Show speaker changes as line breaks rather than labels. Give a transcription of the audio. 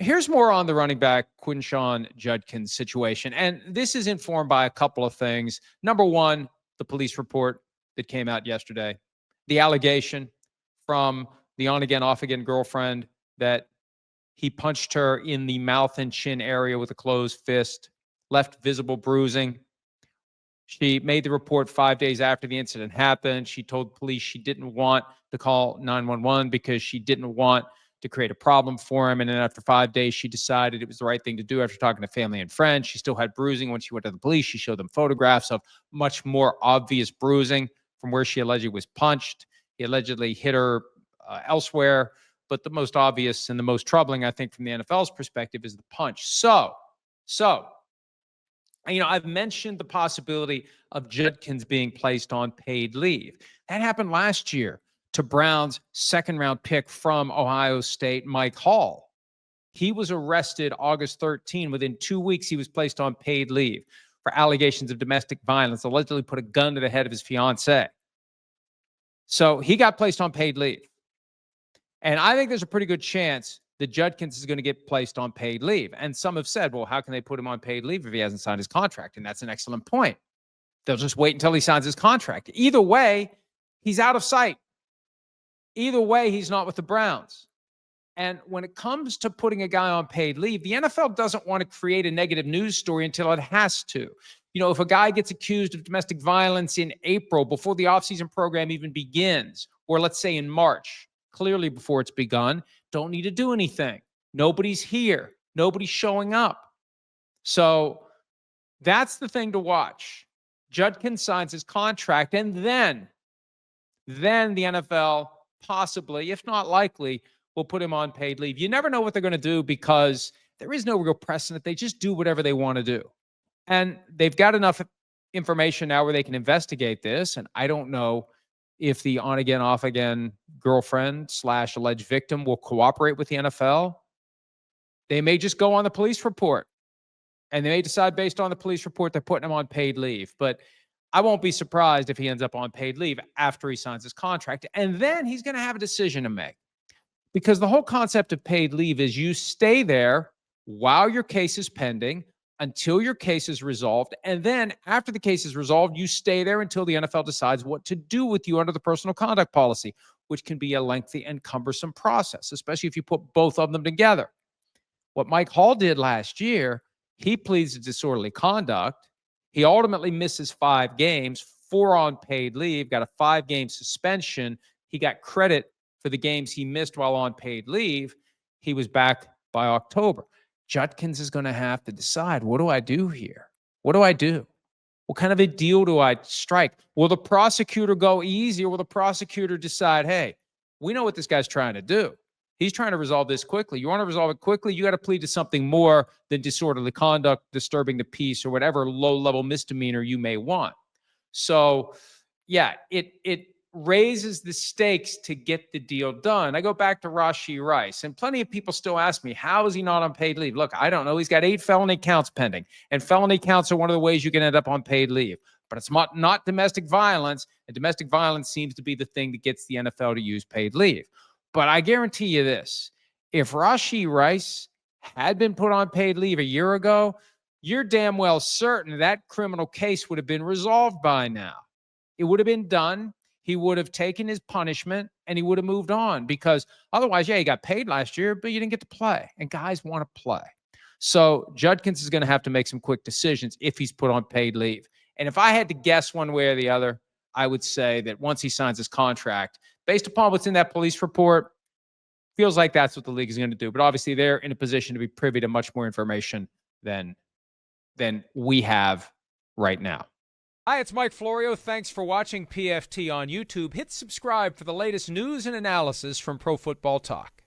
Here's more on the running back Quinshon Judkins situation. And this is informed by a couple of things. Number one, the police report that came out yesterday, the allegation from the on-again, off-again girlfriend that he punched her in the mouth and chin area with a closed fist, left visible bruising. She made the report 5 days after the incident happened. She told police she didn't want to call 911 because she didn't want to create a problem for him. And then after 5 days, she decided it was the right thing to do after talking to family and friends. She still had bruising when she went to the police. She showed them photographs of much more obvious bruising from where she allegedly was punched. He allegedly hit her elsewhere. But the most obvious and the most troubling, I think, from the NFL's perspective is the punch. So, I've mentioned the possibility of Judkins being placed on paid leave. That happened last year to Brown's second-round pick from Ohio State, Mike Hall. He was arrested August 13. Within 2 weeks, he was placed on paid leave for allegations of domestic violence, allegedly put a gun to the head of his fiancée. So he got placed on paid leave. And I think there's a pretty good chance that Judkins is going to get placed on paid leave. And some have said, well, how can they put him on paid leave if he hasn't signed his contract? And that's an excellent point. They'll just wait until he signs his contract. Either way, he's out of sight. Either way, he's not with the Browns. And when it comes to putting a guy on paid leave, the NFL doesn't want to create a negative news story until it has to. If a guy gets accused of domestic violence in April before the offseason program even begins, or let's say in March, clearly before it's begun, don't need to do anything. Nobody's here. Nobody's showing up. So that's the thing to watch. Judkins signs his contract, and then the NFL possibly, if not likely, will put him on paid leave. You never know what they're going to do because there is no real precedent. They just do whatever they want to do. And they've got enough information now where they can investigate this. And I don't know if the on-again, off-again girlfriend / alleged victim will cooperate with the NFL. They may just go on the police report. And they may decide based on the police report they're putting him on paid leave. But I won't be surprised if he ends up on paid leave after he signs his contract. And then he's going to have a decision to make. Because the whole concept of paid leave is you stay there while your case is pending, until your case is resolved. And then after the case is resolved, you stay there until the NFL decides what to do with you under the personal conduct policy, which can be a lengthy and cumbersome process, especially if you put both of them together. What Mike Hall did last year, he pleads to disorderly conduct. He ultimately misses 5 games, 4 on paid leave, got a 5-game suspension. He got credit for the games he missed while on paid leave. He was back by October. Judkins is going to have to decide, what do I do here? What do I do? What kind of a deal do I strike? Will the prosecutor go easy, or will the prosecutor decide, hey, we know what this guy's trying to do. He's trying to resolve this quickly. You want to resolve it quickly, you got to plead to something more than disorderly conduct, disturbing the peace, or whatever low-level misdemeanor you may want. So, yeah, it raises the stakes to get the deal done. I go back to Rashee Rice, and plenty of people still ask me, how is he not on paid leave? Look, I don't know. He's got 8 felony counts pending, and felony counts are one of the ways you can end up on paid leave. But it's not domestic violence, and domestic violence seems to be the thing that gets the NFL to use paid leave. But I guarantee you this, if Rashee Rice had been put on paid leave a year ago, you're damn well certain that criminal case would have been resolved by now. It would have been done. He would have taken his punishment and he would have moved on, because otherwise, yeah, he got paid last year, but you didn't get to play, and guys want to play. So Judkins is going to have to make some quick decisions if he's put on paid leave. And if I had to guess one way or the other, I would say that once he signs his contract, based upon what's in that police report, feels like that's what the league is going to do. But obviously, they're in a position to be privy to much more information than we have right now. Hi, it's Mike Florio. Thanks for watching PFT on YouTube. Hit subscribe for the latest news and analysis from Pro Football Talk.